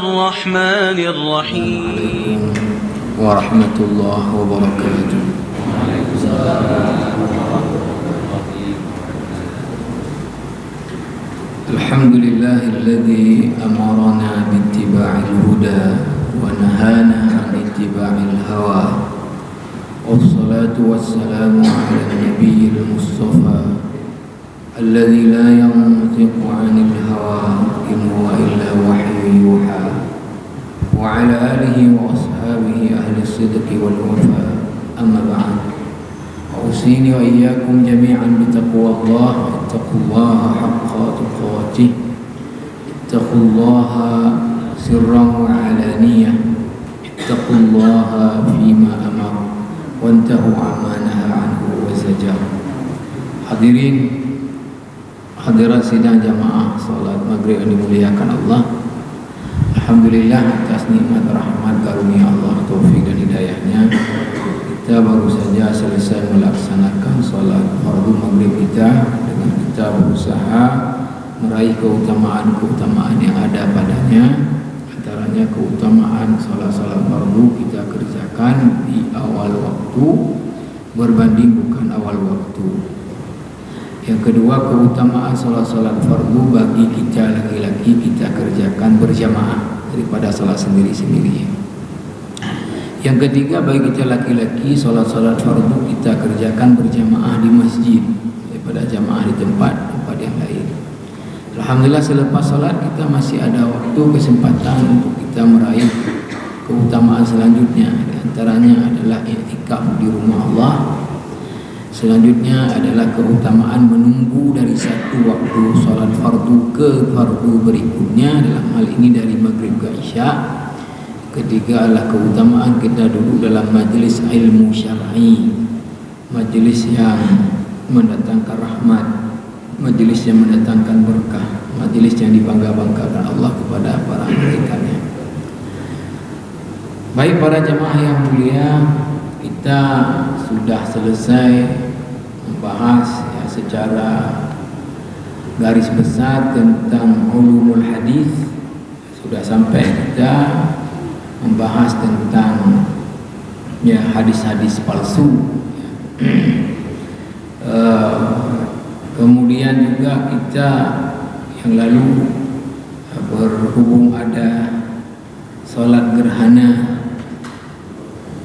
الرحمن الرحيم. عليكم ورحمة الله وبركاته. الحمد لله الذي أمرنا باتباع الهدى ونهانا عن اتباع الهوى، والصلاة والسلام على النبي المصطفى الذي لا ينطق عن الهوى إن هو إلا وحي يوحى، وعلى آله وأصحابه أهل الصدق والوفاء. أما بعد، أوصيني وإياكم جميعا بتقوى الله. اتقوا الله حق تقاته، اتقوا الله سرا وعلانية، اتقوا الله فيما أمر وانتهوا عما نهى عنه وزجر. Hadirin hadirat sidang jamaah salat maghrib yang dimuliakan Allah. Alhamdulillah atas nikmat rahmat karunia Allah, taufik dan hidayahnya, kita baru saja selesai melaksanakan salat fardu maghrib kita dengan kita berusaha meraih keutamaan yang ada padanya. Antaranya keutamaan salat-salat fardu kita kerjakan di awal waktu berbanding bukan awal waktu. Yang kedua, keutamaan salat-salat fardu bagi kita laki-laki kita kerjakan berjamaah daripada salat sendiri-sendiri. Yang ketiga, bagi kita laki-laki salat-salat fardu kita kerjakan berjamaah di masjid daripada jamaah di tempat yang lain. Alhamdulillah, selepas salat kita masih ada waktu kesempatan untuk kita meraih keutamaan selanjutnya. Di antaranya adalah i'tikaf di rumah Allah. Selanjutnya adalah keutamaan menunggu dari satu waktu salat fardu ke fardu berikutnya, dalam hal ini dari maghrib ke isya. Ketiga adalah keutamaan kita duduk dalam majlis ilmu syar'i, majlis yang mendatangkan rahmat, majlis yang mendatangkan berkah, majlis yang dibangga-banggakan Allah kepada para malaikatnya. Baik para jemaah yang mulia, kita sudah selesai membahas secara garis besar tentang ulumul hadis. Sudah sampai kita membahas tentang hadis-hadis palsu. Kemudian juga kita yang lalu berhubung ada sholat gerhana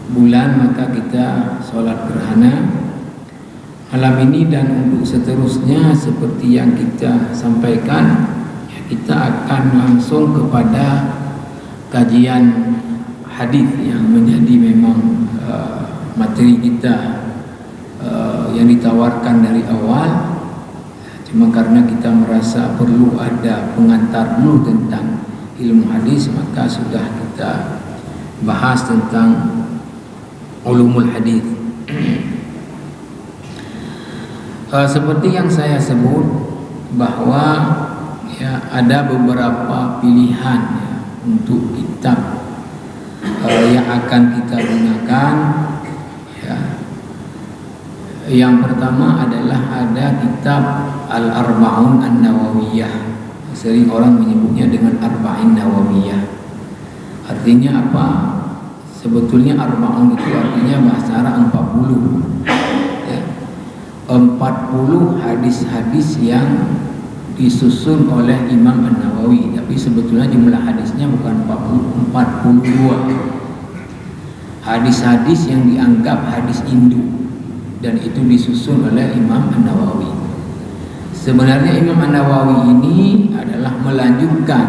bulan, maka kita sholat gerhana malam ini. Dan untuk seterusnya seperti yang kita sampaikan, kita akan langsung kepada kajian hadis yang menjadi memang materi kita yang ditawarkan dari awal. Cuma karena kita merasa perlu ada pengantar dulu tentang ilmu hadis, maka sudah kita bahas tentang ulumul hadis. Seperti yang saya sebut bahwa ada beberapa pilihan untuk kitab yang akan kita gunakan. Yang pertama adalah ada kitab Al-Arba'un An-Nawawiyah. Sering orang menyebutnya dengan Arba'in Nawawiyah. Artinya apa? Sebetulnya arba'un itu artinya bahasa Arab 40. 40 hadis-hadis yang disusun oleh Imam An-Nawawi. Tapi sebetulnya jumlah hadisnya bukan 40, 42. Hadis-hadis yang dianggap hadis induk, dan itu disusun oleh Imam An-Nawawi. Sebenarnya Imam An-Nawawi ini adalah melanjutkan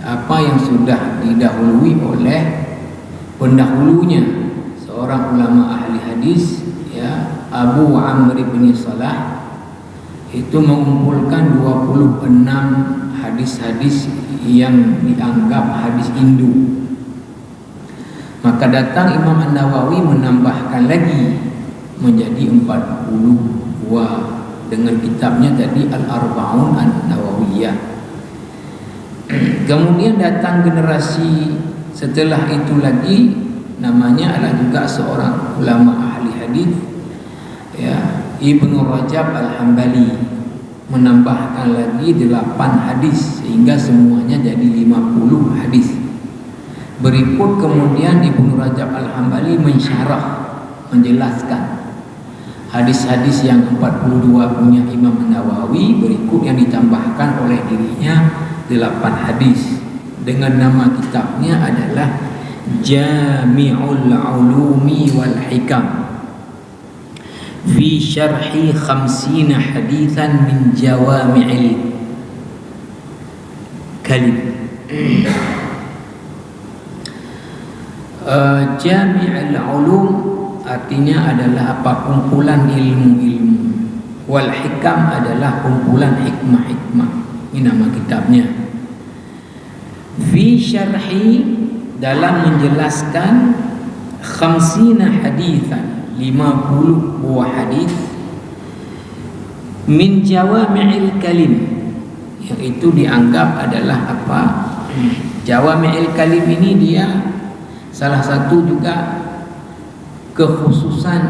apa yang sudah didahului oleh pendahulunya, seorang ulama ahli hadis, Abu Amr bin Salah. Itu mengumpulkan 26 hadis-hadis yang dianggap hadis induk. Maka datang Imam An-Nawawi menambahkan lagi menjadi 40 buah dengan kitabnya tadi Al-Arba'un An-Nawawiyah. Kemudian datang generasi setelah itu lagi, namanya adalah juga seorang ulama ahli hadis, Ibnu Rajab Al-Hambali. menambahkan lagi 8 hadis sehingga semuanya jadi 50 hadis. Berikut kemudian Ibnu Rajab Al-Hambali menjelaskan hadis-hadis yang 42 punya Imam Nawawi, berikut yang ditambahkan oleh dirinya 8 hadis dengan nama kitabnya adalah Jami'ul Ulumi wal Hikam fi syarhi 50 haditsan min jawami'il kalim. Jami'ul Ulum artinya adalah apa? Kumpulan ilmu-ilmu. Wal Hikam adalah kumpulan hikmah-hikmah. Ini nama kitabnya. Fi syarhi, dalam menjelaskan 50 haditsan, 50 buah hadis min jawami'il kalim, yang itu dianggap adalah apa? Jawami'il kalim ini dia salah satu juga kekhususan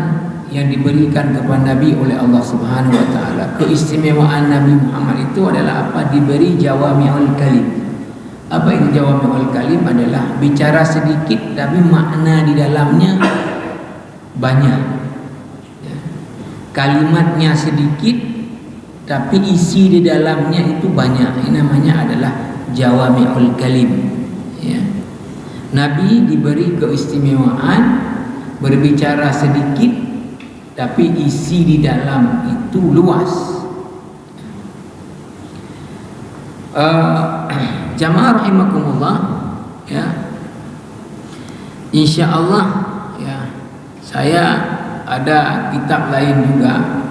yang diberikan kepada Nabi oleh Allah Subhanahu wa taala. Keistimewaan Nabi Muhammad itu adalah apa? Diberi jawami'ul kalim. Apa itu jawami'ul kalim? Adalah bicara sedikit tapi makna di dalamnya banyak. Kalimatnya sedikit tapi isi di dalamnya itu banyak. Ini namanya adalah jawami'ul kalim. Ya. Nabi diberi keistimewaan berbicara sedikit tapi isi di dalam itu luas. Jamaah rahimakumullah, ya. Insyaallah, ya. Saya ada kitab lain juga,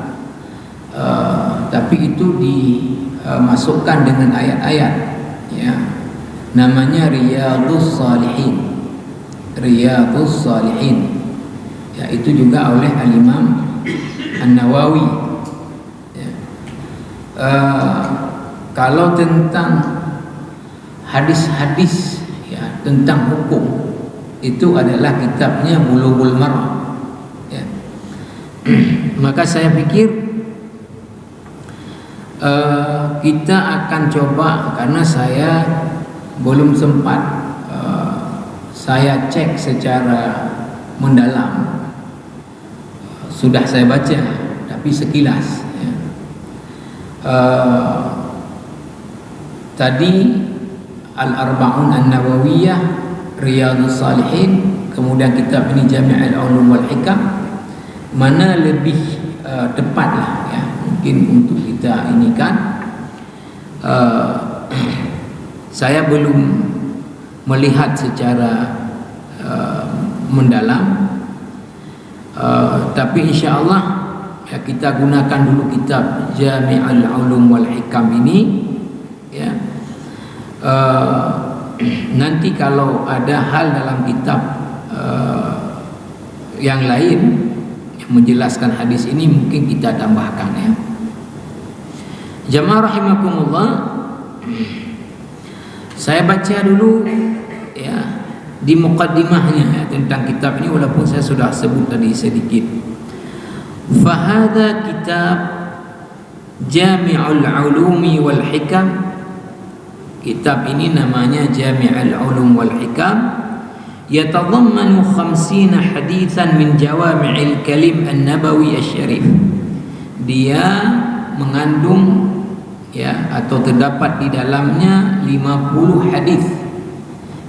tapi itu dimasukkan dengan ayat-ayat, ya. Namanya Riyadhus Shalihin. Riyadhus Shalihin. Ya, itu juga oleh Al-Imam An-Nawawi. Ya. Kalau tentang hadis-hadis, ya, tentang hukum, itu adalah kitabnya Bulughul Maram. Ya. Maka saya pikir kita akan coba, karena saya belum sempat saya cek secara mendalam. Sudah saya baca tapi sekilas, ya. Tadi Al-Arba'un An-Nawawiyah, Riyadhus Shalihin, kemudian kitab ini Jami'ul Ulum wal Hikam, mana lebih tepat lah, ya, mungkin untuk kita ini kan. Saya belum melihat secara mendalam, tapi insyaallah, ya, kita gunakan dulu kitab Jami'ul Ulum wal Hikam ini, ya. Nanti kalau ada hal dalam kitab yang lain yang menjelaskan hadis ini, mungkin kita tambahkan, ya. Jamaah rahimakumullah, saya baca dulu, ya, di muqaddimahnya, ya, tentang kitab ini, walaupun saya sudah sebut tadi sedikit. Fahada kitab Jami'ul Ulumi wal Hikam. Kitab ini namanya Jami'ul Ulum wal Hikam. Yatadammanu 50 haditsan min jawami'il kalim an-nabawi asy-syarif. Dia mengandung, ya, atau terdapat di dalamnya 50 hadis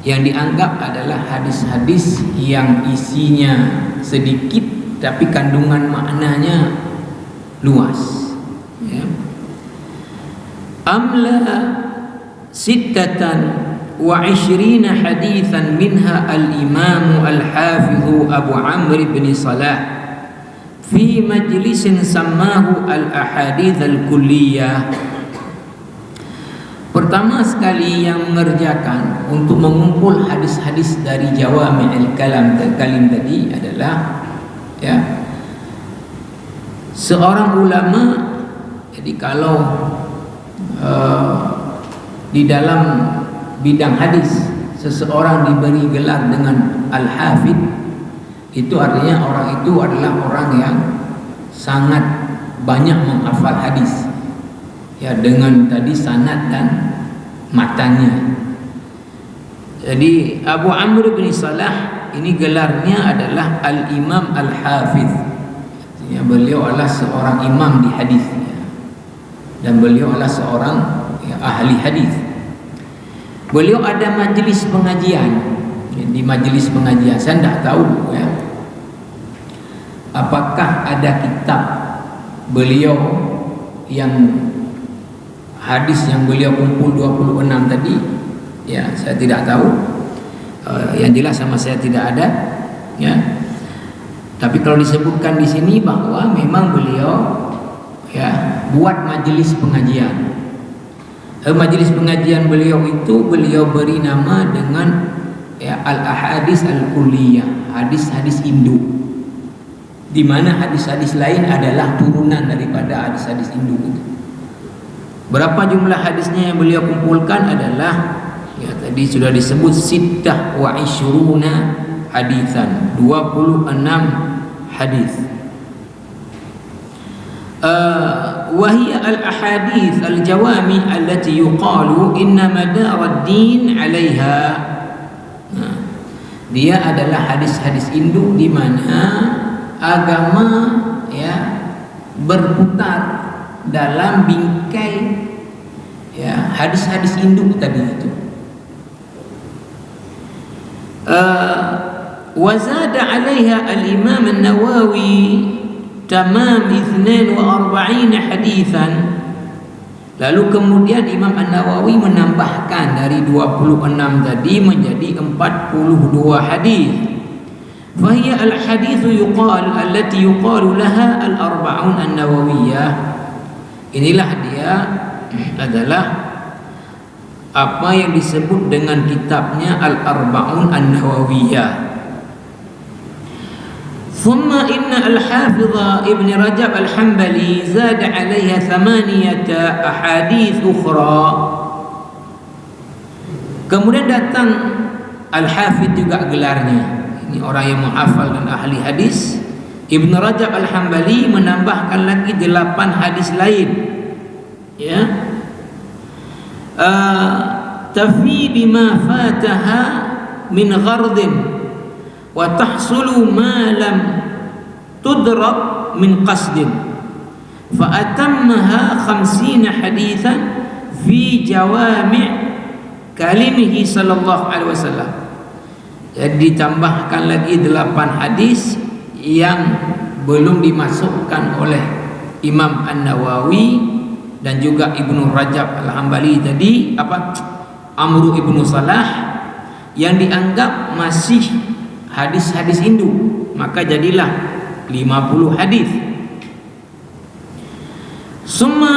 yang dianggap adalah hadis-hadis yang isinya sedikit tapi kandungan maknanya luas, ya. Amla sittatan wa 20 haditsan minha al-Imam al-Hafiz Abu Amr bin Salah fi majlisin sammahu al-ahadits al-kulliyah. Pertama sekali yang mengerjakan untuk mengumpul hadis-hadis dari Jawami'il Kalim tadi adalah, ya, seorang ulama. Jadi kalau di dalam bidang hadis seseorang diberi gelar dengan Al-Hafidh, itu artinya orang itu adalah orang yang sangat banyak menghafal hadis. ya, dengan tadi sanad dan matanya. Jadi Abu Amr bin Salah ini gelarnya adalah Al-Imam Al-Hafiz. Ya, beliau adalah seorang imam di hadis, ya. Dan beliau adalah seorang ahli hadis. Beliau ada majlis pengajian. Di majlis pengajian saya tidak tahu ya, apakah ada kitab beliau yang hadis yang beliau kumpul 26 tadi, ya saya tidak tahu. Yang jelas sama saya tidak ada, ya. Tapi kalau disebutkan di sini bahwa memang beliau ya buat majelis pengajian. Majelis pengajian beliau itu beliau beri nama dengan ya al-ahadis al-kulliyah, hadis-hadis induk. Di mana hadis-hadis lain adalah turunan daripada hadis-hadis induk itu. Berapa jumlah hadisnya yang beliau kumpulkan adalah ya tadi sudah disebut sittah wa ishruna hadisan, 26 hadis. Wahia al-ahadith al-jawami allati yuqalu inna madar ad-din 'alaiha. Dia adalah hadis-hadis induk di mana agama ya berputar dalam bingkai ya hadis-hadis induk tadi itu. Wazada 'alaiha al-Imam an-Nawawi tamam 42 hadisan. Lalu kemudian Imam An-Nawawi menambahkan dari 26 tadi menjadi 42 hadis. Fahiya al-haditsu yuqal allati yuqalu laha al-arba'un an-nawawiyah. Inilah dia adalah apa yang disebut dengan kitabnya Al-Arba'un An-Nawawiyah. ثم إن الحافظ ابن رجب الحنبلي زاد عليها 8 أحاديث أخرى. Kemudian datang Al-Hafidh juga gelarnya. Ini orang yang menghafal dan ahli hadis. Ibn Rajab Al-Hambali menambahkan lagi 8 hadis lain. Ya. Tafi bima fataha min ghardin wa tahsulu ma lam tudrak min qasdin fa atammaha 50 hadithan fi jawami' kalimihi sallallahu alaihi wasallam. Jadi ditambahkan lagi 8 hadis yang belum dimasukkan oleh Imam An-Nawawi dan juga Ibnu Rajab Al-Hambali tadi, Amru Ibnu Salah, yang dianggap masih hadis-hadis induk, maka jadilah 50 hadis. Summa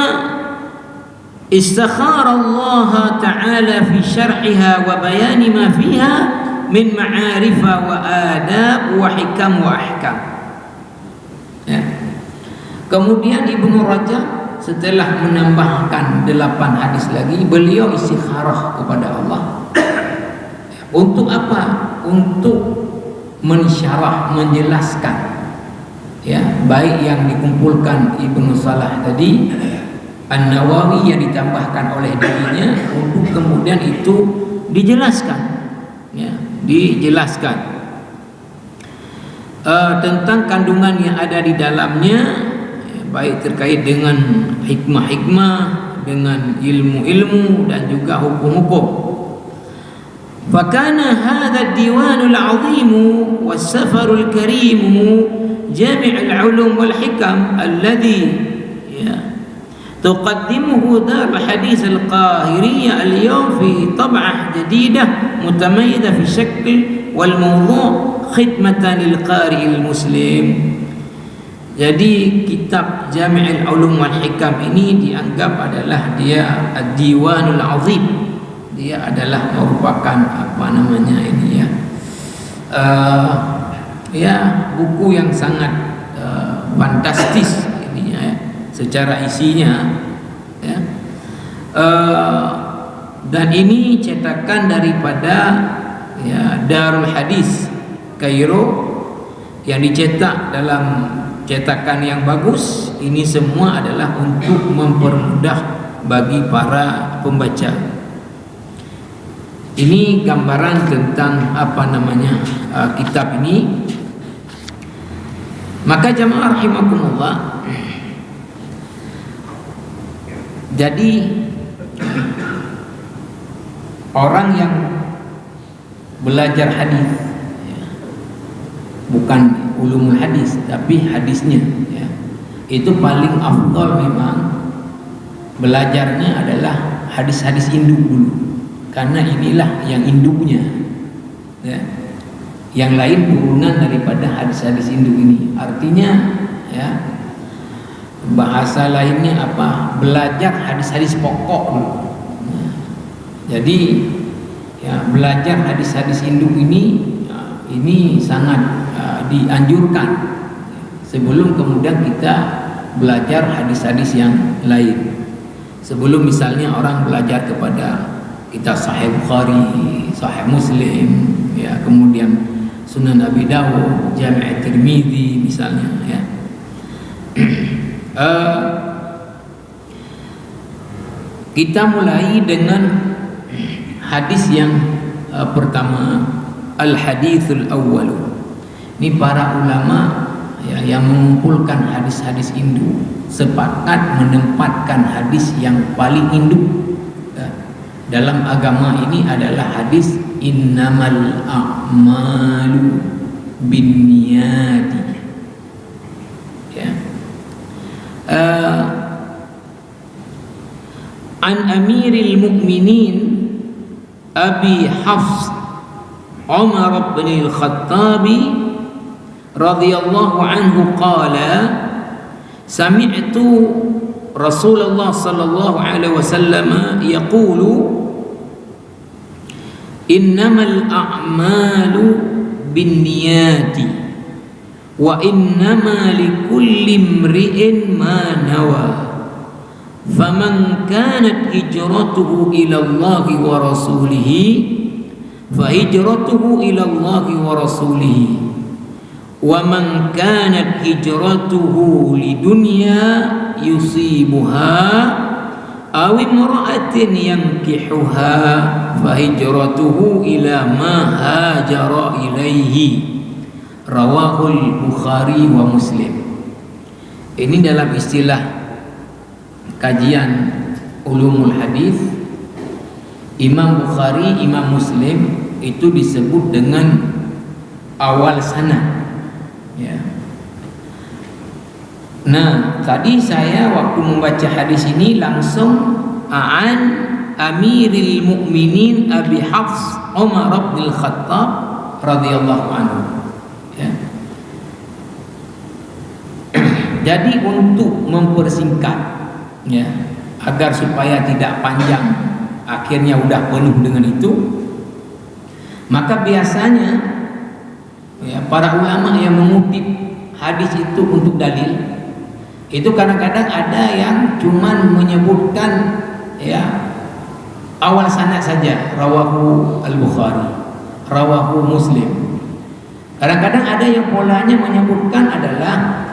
istakhara Allah Ta'ala fi syar'iha wa bayani ma fiha min ma'arifa wa adab wa hikam wa ahkam. Ya. Kemudian Ibnu Rajab setelah menambahkan 8 hadis lagi, beliau istikharah kepada Allah. Untuk apa? Untuk mensyarah, menjelaskan ya, baik yang dikumpulkan Ibnu Salah tadi, An-Nawawi yang ditambahkan oleh dirinya, untuk kemudian itu dijelaskan ya, dijelaskan tentang kandungan yang ada di dalamnya ya, baik terkait dengan hikmah-hikmah, dengan ilmu-ilmu dan juga hukum-hukum. فكان هذا الديوان العظيم والسفر الكريم جامع العلوم والحكم الذي تقدمه دار الحديث القاهرية اليوم في طبعة جديدة متميزة في الشكل والموضوع خدمة للقارئ المسلم. Jadi kitab Jami'ul Ulum wal Hikam ini dianggap adalah dia Ad-Diwanul Azim. Dia adalah merupakan buku yang sangat fantastis ini ya, secara isinya ya. Dan ini cetakan daripada ya, Darul Hadis Kairo yang dicetak dalam cetakan yang bagus. Ini semua adalah untuk mempermudah bagi para pembaca. Ini gambaran tentang kitab ini. Maka jamaah rahimakumullah, jadi orang yang belajar hadis, bukan ulumul hadis tapi hadisnya, itu paling afdal memang belajarnya adalah hadis-hadis induk dulu, karena inilah yang induknya, yang lain turunan daripada hadis-hadis induk ini. Artinya bahasa lainnya belajar hadis-hadis pokok dulu. Jadi belajar hadis-hadis induk ini sangat dianjurkan sebelum kemudian kita belajar hadis-hadis yang lain. Sebelum misalnya orang belajar kepada kitab Sahih Bukhari, Sahih Muslim, kemudian Sunan Abi Dawud, Jami' Tirmidzi misalnya, kita mulai dengan hadis yang pertama, al-hadithul awwal. Ini para ulama yang mengumpulkan hadis-hadis induk sepakat menempatkan hadis yang paling induk dalam agama ini adalah hadis innamal a'malu binniyati. An Amiril Mukminin Abi Hafs Umar bin Al-Khattab radhiyallahu anhu qala sami'tu Rasulullah sallallahu alaihi wasallam yaqulu innamal a'malu binniyati wa innama likulli imri'in ma nawa faman kanat hijratuhu ila Allah wa rasulihi fa hijratuhu ila Allah wa rasulihi wa man kanat hijratuhu lidunya yusibuha aw imra'atin yankihuha fa hijratuhu ila ma hajara ilaihi. Rawahul Bukhari wa Muslim. Ini dalam istilah kajian ulumul hadis, Imam Bukhari, Imam Muslim itu disebut dengan awal sanad. Nah, tadi saya waktu membaca hadis ini langsung an Amiril Mukminin Abi Hafs Umar bin Al-Khattab radhiyallahu anhu. Jadi untuk mempersingkat, agar supaya tidak panjang, akhirnya udah penuh dengan itu, maka biasanya para ulama yang mengutip hadis itu untuk dalil, itu kadang-kadang ada yang cuman menyebutkan awal sanad saja, rawahu al-Bukhari, rawahu Muslim. Kadang-kadang ada yang polanya menyebutkan adalah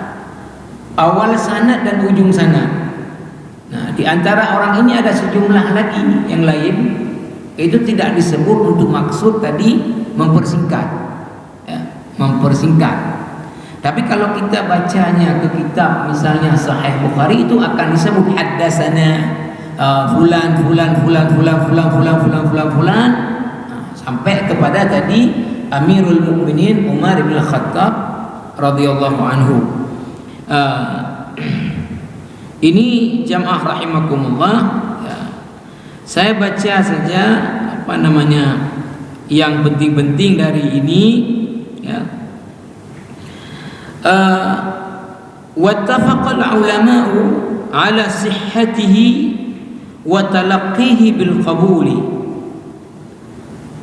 awal sanad dan ujung sanad. Nah, di antara orang ini ada sejumlah lagi yang lain, itu tidak disebut untuk maksud tadi mempersingkat, mempersingkat. Tapi kalau kita bacanya ke kitab misalnya Sahih Bukhari, itu akan disebut haddatsana fulan sampai kepada tadi Amirul Mukminin Umar bin Khattab radhiyallahu anhu. Ini jamaah rahimakumullah, saya baca saja yang penting-penting dari ini, wattafaqal ulama'u ala sihhatihi wa talaqqihi bil qabuli.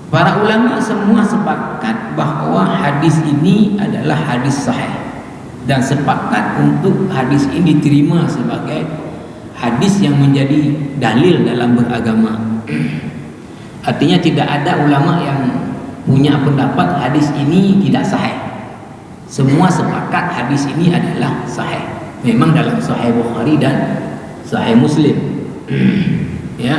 Para ulama semua sepakat bahwa hadis ini adalah hadis sahih dan sepakat untuk hadis ini diterima sebagai hadis yang menjadi dalil dalam beragama. Artinya tidak ada ulama yang punya pendapat hadis ini tidak sahih. Semua sepakat hadis ini adalah sahih. Memang dalam Sahih Bukhari dan Sahih Muslim. Ya.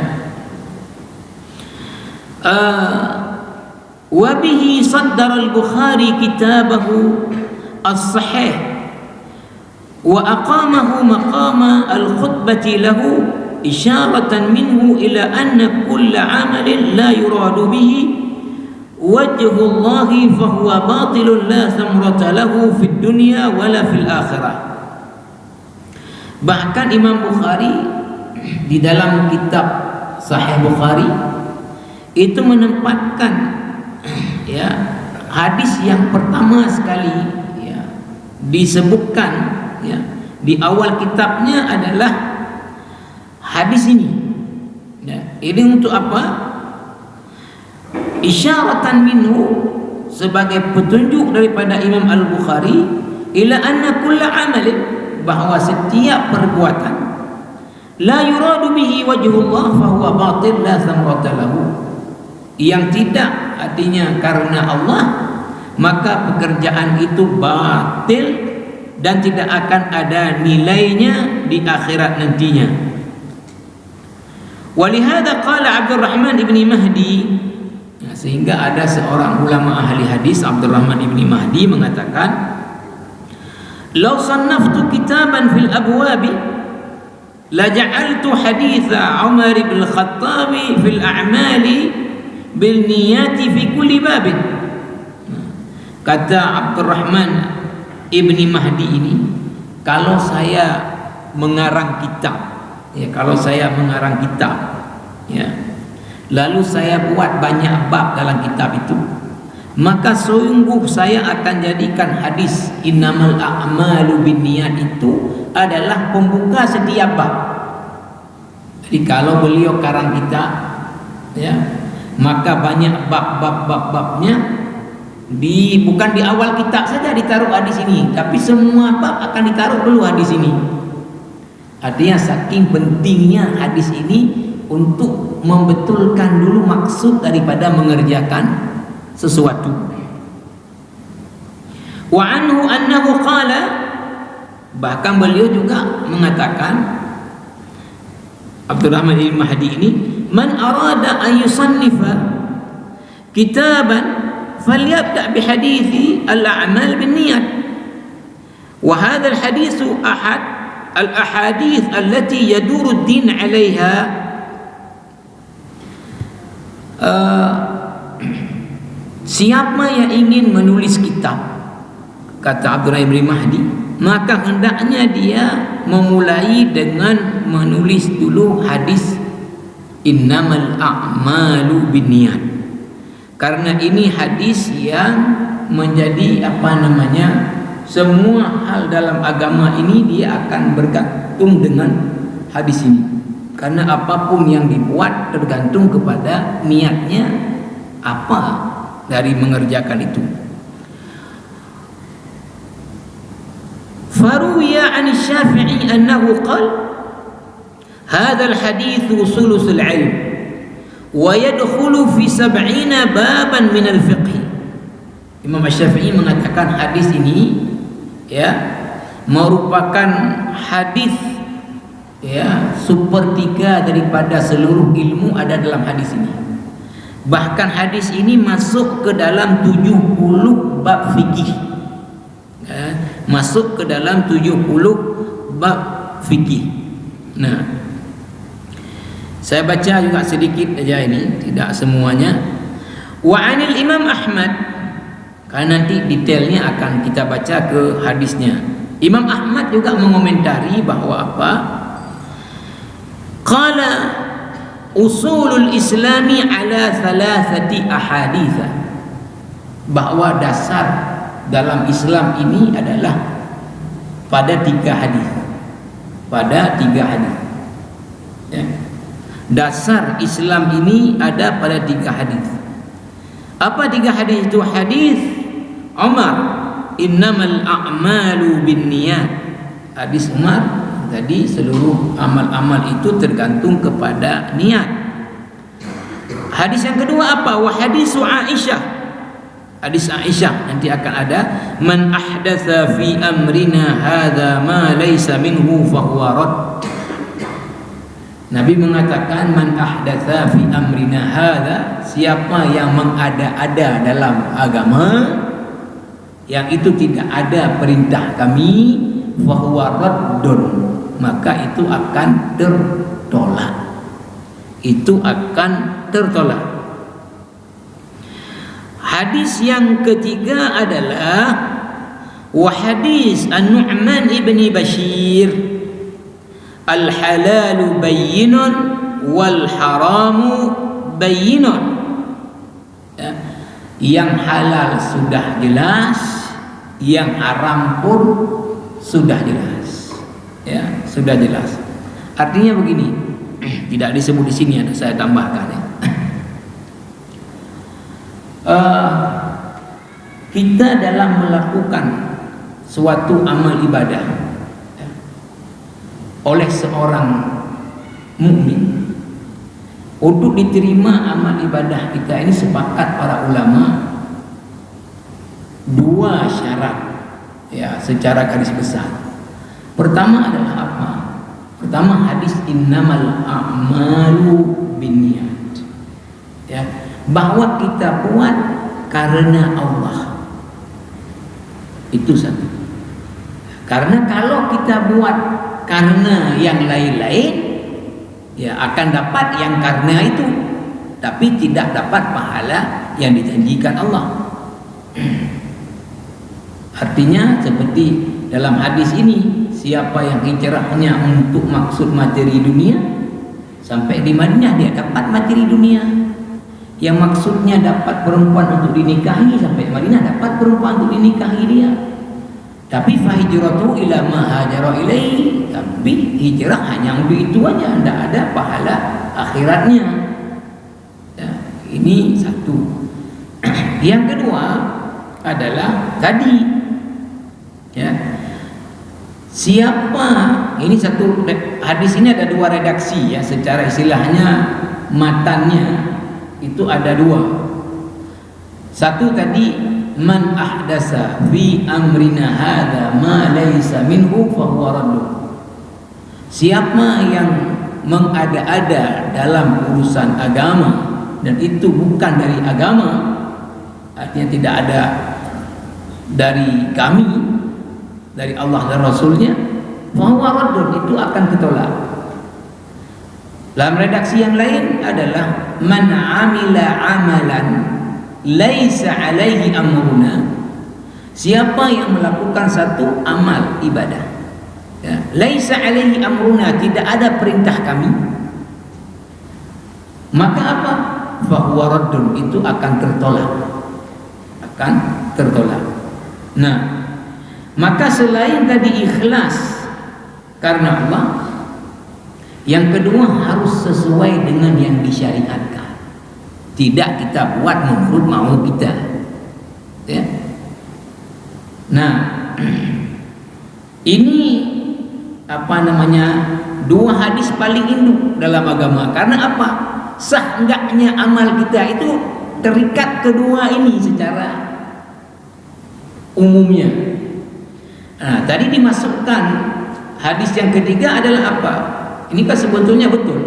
Wa bihi saddara al-Bukhari kitabahu as-sahih wa aqamahu maqama al-khutbati lahu isyaratan minhu ila anna kulla 'amalin la yuradu bihi wajhullahi fahuwa batilun la thamrata lahu fid dunya wala fil akhirah. Bahkan Imam Bukhari di dalam kitab Sahih Bukhari itu menempatkan ya hadis yang pertama sekali ya disebutkan ya di awal kitabnya adalah hadis ini. Ya, ini untuk apa? Isyaratan minhu, sebagai petunjuk daripada Imam Al-Bukhari, ila anna kulla amalin, bahawa setiap perbuatan la yuradu bihi wajhullah fahuwa batil la thamrata lahu, yang tidak artinya karena Allah, maka pekerjaan itu batil dan tidak akan ada nilainya di akhirat nantinya. Walihada qala Abdurrahman ibni Mahdi, sehingga ada seorang ulama ahli hadis, Abdurrahman ibni Mahdi, mengatakan, "Law sannaftu kitaban fil abwabi la ja'altu haditha Umar bin Khattab fil a'mali bil niyati fi kulli babin." Kata Abdurrahman ibni Mahdi ini, kalau saya mengarang kitab, ya, kalau saya mengarang kitab, ya, lalu saya buat banyak bab dalam kitab itu, maka sungguh saya akan jadikan hadis innamal a'malu binniyat itu adalah pembuka setiap bab. Jadi kalau beliau karang kitab, ya, maka banyak bab-babnya bukan di awal kitab saja ditaruh hadis ini, tapi semua bab akan ditaruh dulu hadis ini. Artinya saking pentingnya hadis ini untuk membetulkan dulu maksud daripada mengerjakan sesuatu. Wa anhu annahu qala, bahkan beliau juga mengatakan, Abdurrahman bin Mahdi ini, man arada an yusannifa kitaban falyabda bihadithi al-a'mal binniyat, wa hadha al-hadithu ahad al-ahadith allati yaduru ad-din 'alayha. Siapa yang ingin menulis kitab, kata Abdurrahman bin Mahdi, maka hendaknya dia memulai dengan menulis dulu hadis innamal a'malu binniyat, karena ini hadis yang menjadi semua hal dalam agama ini dia akan bergantung dengan hadis ini, karena apapun yang dibuat tergantung kepada niatnya apa dari mengerjakan itu. Faruwiya 'an Syafi'i annahu qala hadha al-hadith sulus al-'ilm wa yadkhulu fi 70 baban min al-fiqh. Imam Syafi'i mengatakan hadis ini ya merupakan hadis ya sepertiga daripada seluruh ilmu ada dalam hadis ini. Bahkan hadis ini masuk ke dalam 70 bab fikih, ya, masuk ke dalam 70 bab fikih. Nah, saya baca juga sedikit aja ini, tidak semuanya. Wa 'anil Imam Ahmad, karena nanti detailnya akan kita baca ke hadisnya. Imam Ahmad juga mengomentari bahwa apa? Qala usulul islami ala thalathati ahaditha, bahwa dasar dalam Islam ini adalah pada 3 hadis. Pada 3 hadis, ya. Dasar Islam ini ada pada 3 hadis. Apa 3 hadis itu? Hadis Umar, innamal a'malu binniyat. Hadis Umar tadi, seluruh amal-amal itu tergantung kepada niat. Hadis yang kedua apa? Wa hadisu Aisyah. Hadis Aisyah nanti akan ada, man ahdatsa fi amrina hadza ma laysa minhu fa huwa rad. Nabi mengatakan man ahdatsa fi amrina hadza, siapa yang mengada-ada dalam agama yang itu tidak ada perintah kami, fahuwa raddun, maka itu akan tertolak. Itu akan tertolak. Hadis yang ketiga adalah wa hadis An-Nu'man ibn Bashir, al-halalu bayyinun wal haramu bayyinun. Yang halal sudah jelas, yang haram pun sudah jelas. Ya, sudah jelas. Artinya begini, tidak disebut di sini, ada saya tambahkan ya. Kita dalam melakukan suatu amal ibadah ya, oleh seorang mukmin, untuk diterima amal ibadah kita ini sepakat para ulama dua syarat ya, secara garis besar. Pertama adalah apa? Pertama hadis innamal a'malu binniyat. Ya, bahwa kita buat karena Allah. Itu satu. Karena kalau kita buat karena yang lain-lain, ya akan dapat yang karena itu, tapi tidak dapat pahala yang dijanjikan Allah. Artinya seperti dalam hadis ini, siapa yang hijrahnya untuk maksud materi dunia, sampai di Madinah dia dapat materi dunia. Yang maksudnya dapat perempuan untuk dinikahi, sampai Madinah dapat perempuan untuk dinikahi dia. Tapi fahijratu ila ma hajara ilaihi, tapi hijrah hanya untuk itu aja, tidak ada pahala akhiratnya. Ya, ini satu. Yang kedua adalah tadi ya, siapa, ini satu hadis ini ada dua redaksi ya, secara istilahnya matannya itu ada dua. Satu tadi man ahdasa fi amrina hadza ma laysa minhu fa huwa raddun. Siapa yang mengada-ada dalam urusan agama dan itu bukan dari agama, artinya tidak ada dari kami, dari Allah dan Rasulnya, fa huwa raddun, itu akan ketolak. Dalam redaksi yang lain adalah man amila amalan laisa alaihi amruna, siapa yang melakukan satu amal ibadah ya, laisa alaihi amruna, tidak ada perintah kami, maka apa? Fahuwa raddun, itu akan tertolak, akan tertolak. Nah, maka selain tadi ikhlas karena Allah, yang kedua harus sesuai dengan yang disyariatkan. Tidak kita buat menurut mau kita. Ya. Nah, ini apa namanya? Dua hadis paling induk dalam agama. Karena apa? Sah enggaknya amal kita itu terikat kedua ini secara umumnya. Nah, tadi dimasukkan hadis yang ketiga adalah apa? Ini kan sebetulnya betul.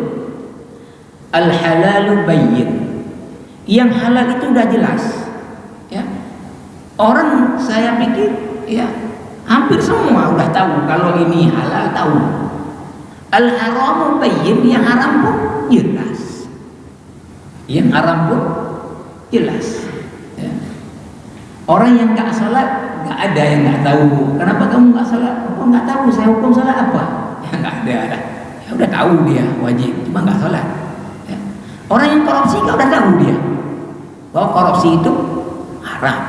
Al-halalu bayyin. Yang halal itu udah jelas. Ya. Orang saya pikir ya hampir semua udah tahu kalau ini halal, tahu. Al-haramu bayyin, yang haram pun jelas. Yang haram pun jelas. Ya. Orang yang nggak salat, nggak ada yang nggak tahu. Kenapa kamu nggak salat? Oh, nggak tahu, saya hukum salat apa? Ya nggak ada. Ya udah tahu dia wajib, cuma nggak salat. Ya. Orang yang korupsi nggak udah tahu dia bahwa korupsi itu haram.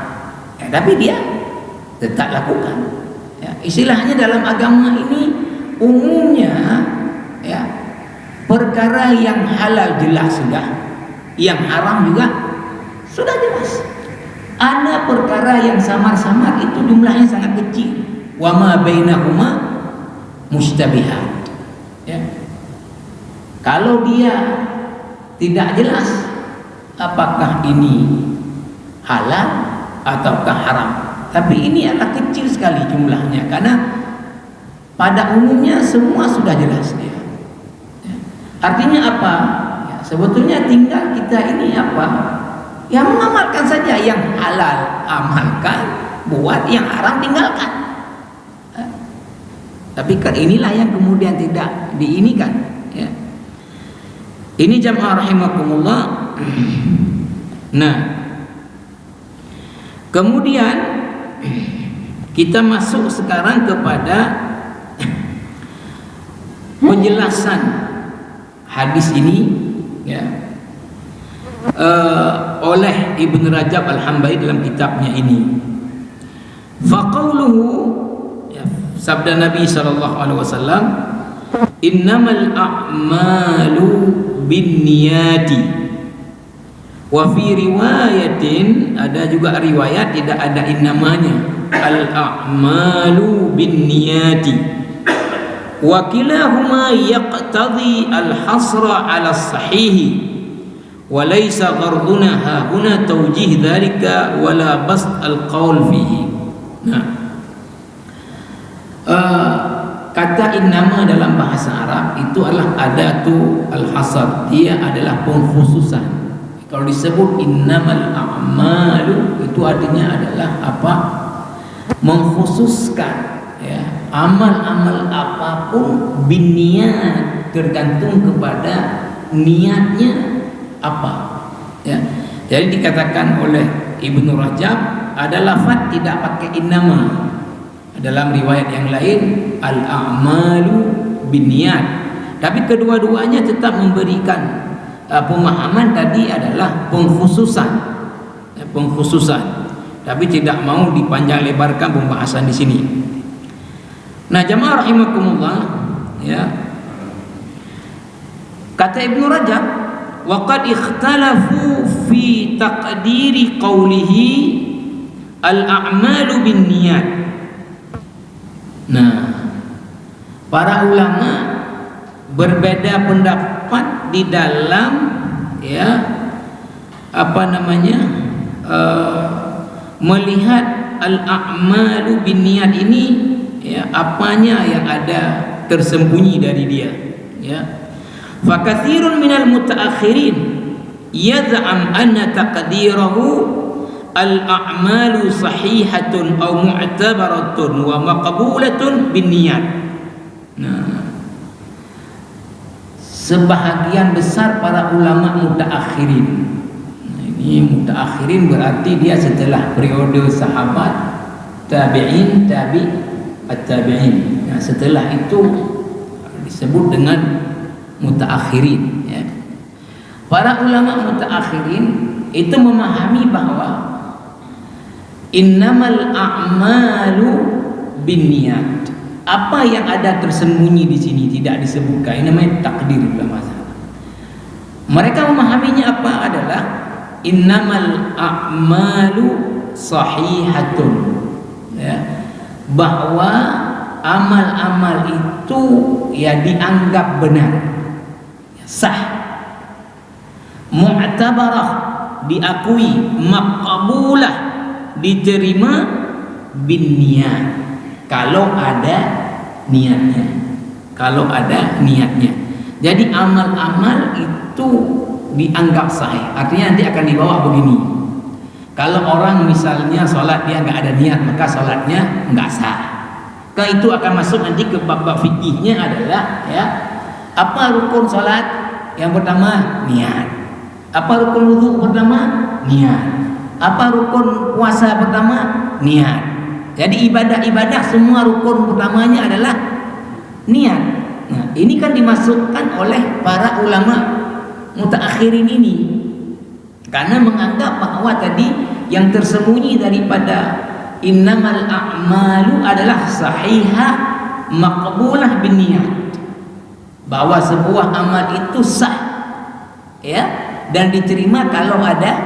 Ya, tapi dia tetap lakukan. Ya, istilahnya dalam agama ini umumnya ya perkara yang halal jelas sudah, yang haram juga sudah jelas. Ada perkara yang samar-samar itu jumlahnya sangat kecil. Wa ma bainahuma mustabihat. Ya. Kalau dia tidak jelas apakah ini halal ataukah haram, tapi ini adalah kecil sekali jumlahnya, karena pada umumnya semua sudah jelas dia. Ya. Artinya apa? Ya, sebetulnya tinggal kita ini apa? Ya mengamalkan saja yang halal, amalkan, buat yang haram tinggalkan. Tapi kan inilah yang kemudian tidak diinikan. Ya. Ini jamaah rahimakumullah. Nah, kemudian kita masuk sekarang kepada penjelasan hadis ini, ya, oleh Ibn Rajab Al-Hambali dalam kitabnya ini. Faqauluhu, ya, sabda Nabi SAW, innamal a'malu binniyati, wa fi riwayatin, ada juga riwayat tidak ada innamanya, al a'malu binniyati, wa kilahuma yaqtadi al hasra ala sahihi, wa laysa gharduna hahuna tawjih dhalika wala bast al qaul fihi. Nah, kata innama dalam bahasa Arab itu adalah adatu al-hasar, dia adalah pengkhususan. Kalau disebut innamal a'malu, itu artinya adalah apa? Mengkhususkan, ya, amal-amal apapun binniat, tergantung kepada niatnya apa, ya. Jadi dikatakan oleh Ibnu Rajab, ada lafaz tidak pakai innama. Dalam riwayat yang lain al-a'malu binniyat. Tapi kedua-duanya tetap memberikan pemahaman tadi adalah pengkhususan. Pengkhususan. Tapi tidak mau dipanjang lebarkan pembahasan di sini. Nah, jamaah rahimakumullah, ya. Kata Ibnu Rajab, wa qad ikhtalafu fi taqdiri qawlihi al-a'malu binniyat. Nah, para ulama berbeda pendapat di dalam, ya, apa namanya, melihat al-a'malu binniyat ini, ya, apanya yang ada tersembunyi dari dia, ya. Fa katsirun minal mutaakhirin yad'am anna taqdirahu al-a'malu sahihatun aw mu'tabaratun wa maqbulatun binniyat. Nah, sebahagian besar para ulama mutaakhirin. Nah, ini mutaakhirin berarti dia setelah periode sahabat, tabi'in, at-tabi'in. Nah, setelah itu disebut dengan mutaakhirin, ya. Para ulama mutaakhirin itu memahami bahwa innamal a'malu binniyat. Apa yang ada tersembunyi di sini tidak disebutkan. Ini namanya takdir dalam masalah. Mereka memahaminya apa adalah innamal a'malu sahihatun, ya, bahwa amal-amal itu, ya, dianggap benar, sah, mu'tabarah, diakui, maqbulah, diterima, binniyat, kalau ada niatnya. Kalau ada niatnya. Jadi amal-amal itu dianggap sahih. Artinya nanti akan dibawa begini. Kalau orang misalnya sholat dia nggak ada niat, maka sholatnya nggak sah. Kan itu akan masuk nanti ke bab-bab fikihnya adalah, ya, apa rukun sholat? Yang pertama niat. Apa rukun wudu pertama? Niat. Apa rukun puasa pertama? Niat. Jadi ibadah-ibadah semua rukun pertamanya adalah niat. Nah, ini kan dimasukkan oleh para ulama mutaakhirin ini, karena menganggap bahwa tadi yang tersembunyi daripada innamal a'malu adalah sahihah maqbulah binniyat, bahwa sebuah amal itu sah, ya, dan diterima kalau ada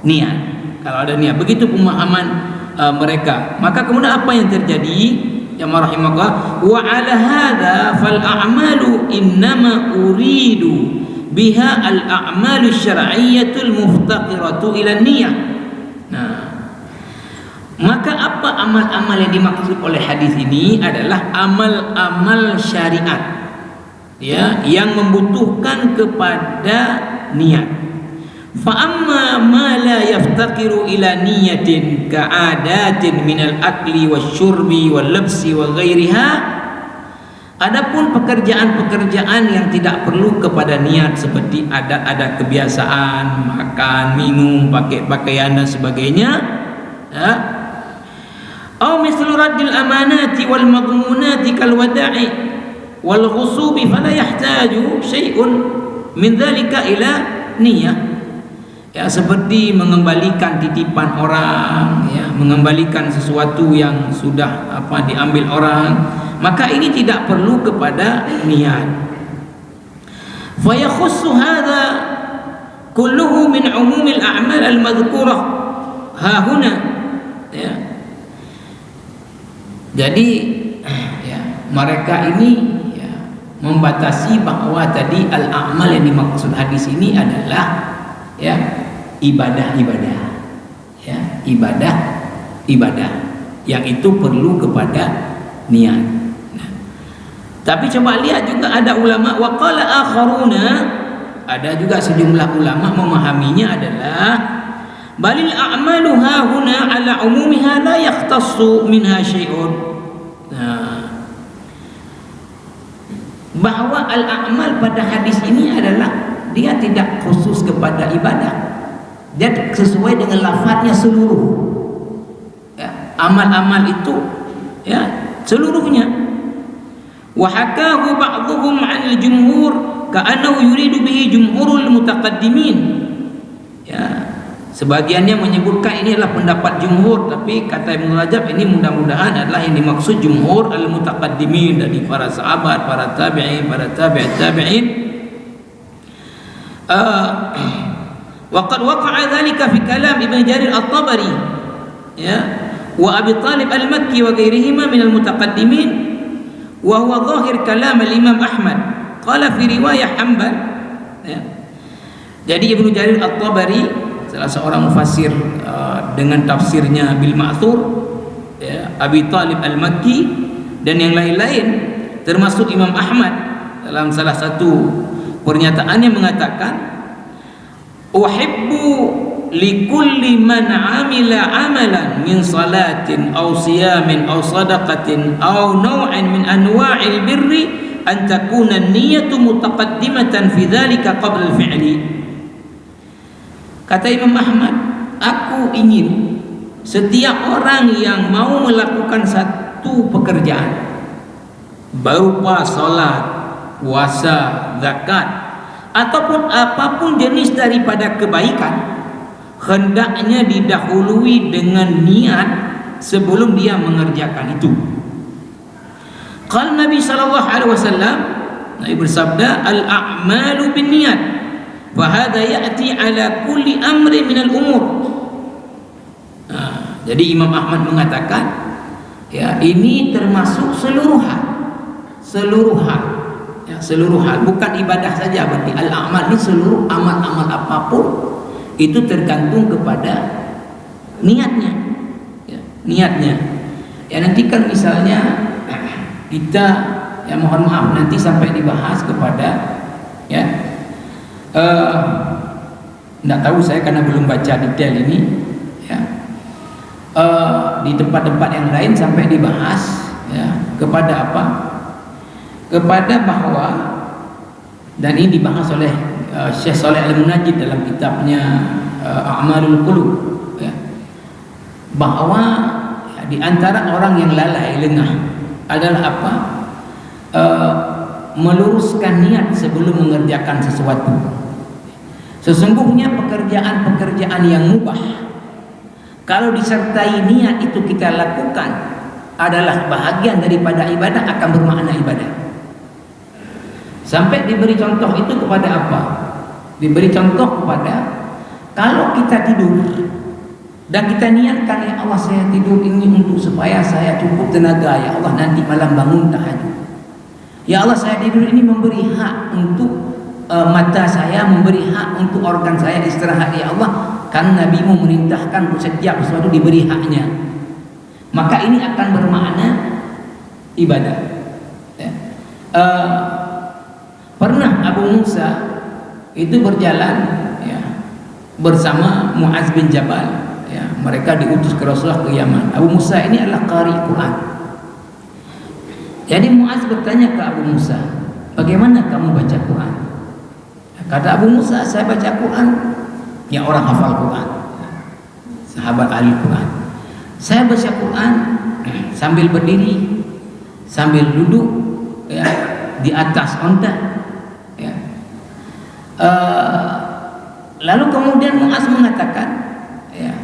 niat. Kalau ada niat, begitu pemahaman mereka. Maka kemudian apa yang terjadi? Ya rahimakallah, wa ala hadza fal a'malu innama uridu biha al a'malu syar'iyyatul muftaqiratu ila niyyah. Nah, maka apa amal-amal yang dimaksud oleh hadis ini adalah amal-amal syariat. ya, yang membutuhkan kepada niat. Fa amma ma la yaftaqiru ila niyatin ka'adatin minal akli wasyurbi wal labsi wa ghairiha. Adapun pekerjaan-pekerjaan yang tidak perlu kepada niat seperti ada kebiasaan makan, minum, pakai pakaian dan sebagainya, ya. Aw mislu raddil amanati wal madmunati kal wada'i wal ghusubi fala yahtaju syai'un min dzalika ila niyyah. Ya, seperti mengembalikan titipan orang, ya, mengembalikan sesuatu yang sudah diambil orang, maka ini tidak perlu kepada niat. Fa yakhussu hadha kulluhu min umumil a'mal al-madhkurah ha huna, ya. Jadi ya, mereka ini ya, membatasi bahwa tadi al-a'mal yang dimaksud hadis ini adalah ya ibadah-ibadah, ya, ibadah yang itu perlu kepada niat. Nah, tapi coba lihat juga ada ulama waqala akharuna, ada juga sejumlah ulama memahaminya adalah balil a'malu hahuna ala umumiha la yahtassu minha syai'un. Nah, bahwa al-a'mal pada hadis ini adalah dia tidak khusus kepada ibadah, dia sesuai dengan lafadznya seluruh, ya, amal-amal itu ya seluruhnya. Wa hakahu ba'dhum 'anil jumhur ka'annahu yuridu bihi jumhurul mutaqaddimin, ya, sebagiannya menyebutkan ini adalah pendapat jumhur, tapi kata Ibnu Rajab ini mudah-mudahan adalah yang dimaksud jumhur al-mutaqaddimin dari para sahabat, para tabi'in, para tabi'in. Waqad waqa'a dzalika fi kalam Ibnu Jarir At-Tabari, ya, wa Abi Talib Al-Makki wa ghairihima min al-mutaqaddimin, wa huwa zahir kalam al-Imam Ahmad qala fi riwayah Hanbal, ya. Jadi Ibnu Jarir At-Tabari salah seorang mufassir dengan tafsirnya bil ma'thur, ya, Abi Talib Al-Makki dan yang lain-lain termasuk Imam Ahmad dalam salah satu pernyataannya mengatakan uhibbu likulli man amila amalan min salatin aw siyamin aw sadaqatin aw naw'in min anwa'il birri an takuna an-niyyatu mutaqaddimatan fi dhalika qabla al-fi'li. Kata Imam Ahmad, aku ingin setiap orang yang mau melakukan satu pekerjaan berupa salat, puasa, zakat ataupun apapun jenis daripada kebaikan, hendaknya didahului dengan niat sebelum dia mengerjakan itu. Qala Nabi sallallahu alaihi wasallam, Nabi bersabda, al-a'malu binniyat fa hadha ya'ti ala kulli amri minal umur. Jadi Imam Ahmad mengatakan, ya, ini termasuk seluruh hal, ya, seluruh hal, bukan ibadah saja. Berarti al-a'mal ini seluruh amal-amal apapun itu tergantung kepada niatnya, ya, niatnya. Ya, nanti kan misalnya kita, ya mohon maaf nanti sampai dibahas kepada, ya, tidak tahu saya karena belum baca detail ini, ya, di tempat-tempat yang lain sampai dibahas, ya, kepada apa? Kepada bahwa, dan ini dibahas oleh Syekh Shalih Al-Munajjid dalam kitabnya A'malul Qulub, ya, bahwa ya, di antara orang yang lalai lengah adalah apa? Meluruskan niat sebelum mengerjakan sesuatu. Sesungguhnya pekerjaan-pekerjaan yang mubah, kalau disertai niat itu kita lakukan, adalah bahagian daripada ibadah, akan bermakna ibadah. Sampai diberi contoh itu kepada apa? Diberi contoh kepada kalau kita tidur dan kita niatkan, ya Allah saya tidur ini untuk supaya saya cukup tenaga, ya Allah nanti malam bangun tahajud. Ya Allah saya tidur ini memberi hak untuk mata saya, memberi hak untuk organ saya istirahat, ya Allah, karena Nabi-Mu merintahkan setiap sesuatu diberi haknya. Maka ini akan bermakna ibadah, ya. Abu Musa itu berjalan ya bersama Muaz bin Jabal. Ya, mereka diutus ke Rasulullah ke Yaman. Abu Musa ini adalah qari Quran. Jadi Muaz bertanya ke Abu Musa, bagaimana kamu baca Quran? Kata Abu Musa, saya baca Quran yang orang hafal Quran, sahabat ahli Quran. Saya baca Quran sambil berdiri, sambil duduk ya, di atas onta ya. Lalu kemudian Muaz mengatakan ya,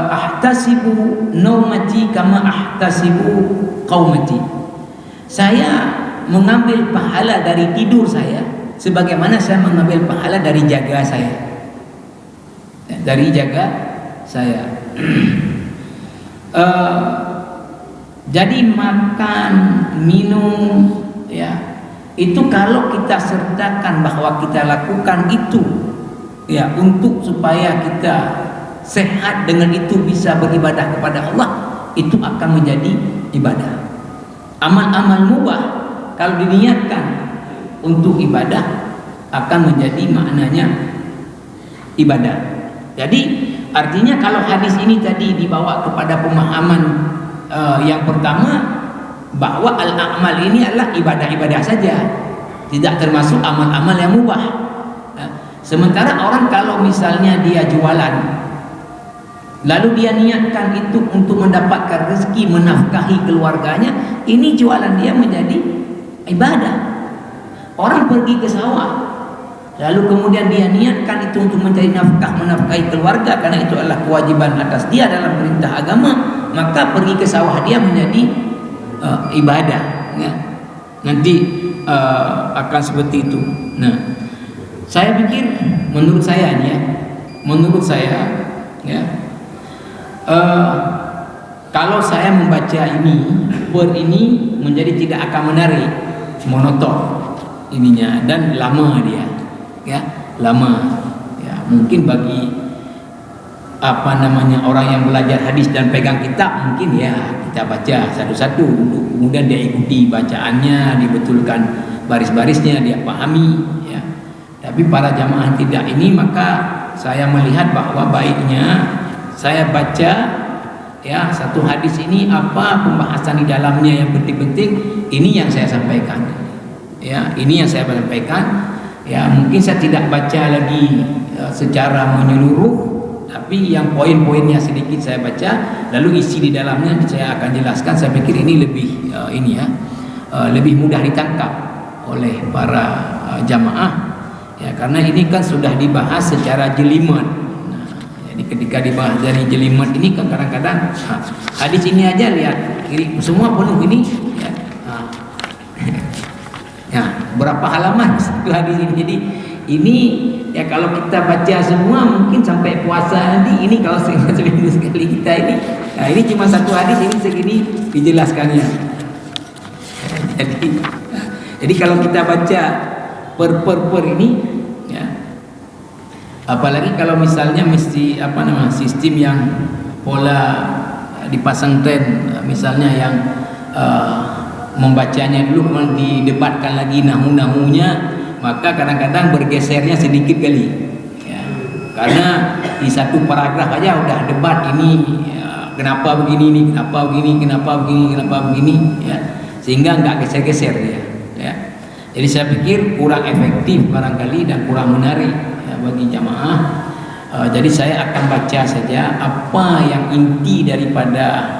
ahtasibu naumati kama ahtasibu qaumati. Saya mengambil pahala dari tidur saya sebagaimana saya mengambil pahala dari jaga saya. Dari jaga saya. Jadi makan, minum ya, itu kalau kita sertakan bahwa kita lakukan itu ya untuk supaya kita sehat, dengan itu bisa beribadah kepada Allah, itu akan menjadi ibadah. Amal-amal mubah kalau diniatkan untuk ibadah akan menjadi maknanya ibadah. Jadi artinya kalau hadis ini tadi dibawa kepada pemahaman yang pertama, bahwa al-a'mal ini adalah ibadah-ibadah saja, tidak termasuk amal-amal yang mubah. Sementara orang kalau misalnya dia jualan lalu dia niatkan itu untuk mendapatkan rezeki, menafkahi keluarganya, ini jualan dia menjadi ibadah. Orang pergi ke sawah lalu kemudian dia niatkan itu untuk mencari nafkah, menafkahi keluarga, karena itu adalah kewajiban atas dia dalam perintah agama, maka pergi ke sawah dia menjadi ibadah ya. Nanti akan seperti itu. Nah, saya pikir menurut saya ya, kalau saya membaca ini menjadi tidak akan menarik, monoton ininya, dan lama dia ya, lama ya. Mungkin bagi orang yang belajar hadis dan pegang kitab, mungkin ya kita baca satu-satu, kemudian dia ikuti bacaannya, dibetulkan baris-barisnya, dia pahami ya. Tapi para jamaah tidak ini, maka saya melihat bahwa baiknya saya baca ya satu hadis ini, apa pembahasan di dalamnya yang penting-penting, ini yang saya sampaikan ya, ini yang saya sampaikan ya. Mungkin saya tidak baca lagi secara menyeluruh, tapi yang poin-poinnya sedikit saya baca, lalu isi di dalamnya saya akan jelaskan. Saya pikir ini lebih lebih mudah ditangkap oleh para jamaah ya, karena ini kan sudah dibahas secara jelimet. Nah, jadi ketika dibahas dari jelimet ini kan kadang-kadang hadis ini aja lihat kiri semua penuh ini ya. Ya, berapa halaman satu hadis ini. Jadi ini ya kalau kita baca semua mungkin sampai puasa nanti ini, kalau seminggu sekali kita ini. Nah, ini cuma satu hadis ini segini dijelaskannya. Jadi kalau kita baca per ini ya, apalagi kalau misalnya mesti sistem yang pola dipasang tren, misalnya yang membacanya dulu kemudian didebatkan lagi nahu-nahunya, maka kadang-kadang bergesernya sedikit kali ya. Karena di satu paragraf aja udah debat ini ya, kenapa begini kenapa begini ya, sehingga nggak geser-geser dia ya. Jadi saya pikir kurang efektif barangkali dan kurang menarik ya, bagi jamaah. Jadi saya akan baca saja apa yang inti daripada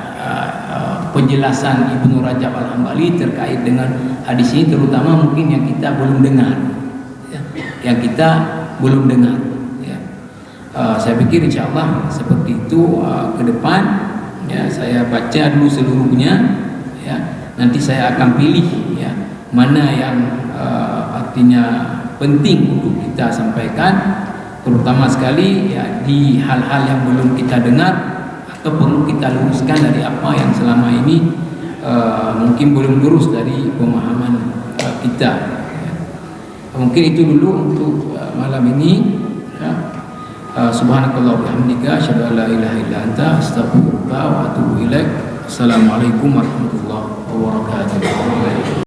penjelasan Ibnu Rajab Al-Hambali terkait dengan hadis ini, terutama mungkin yang kita belum dengar ya, ya. Saya pikir insyaallah seperti itu ke depan ya, saya baca dulu seluruhnya ya, nanti saya akan pilih ya mana yang artinya penting untuk kita sampaikan, terutama sekali ya di hal-hal yang belum kita dengar atau perlu kita luruskan dari apa yang selama ini mungkin belum lurus dari pemahaman kita ya. Mungkin itu dulu untuk malam ini ya. Subhanakallah bihamdika asyhadu an la ilaha illa anta astaghfiruka wa atubu ilaik. Assalamualaikum warahmatullahi wabarakatuh.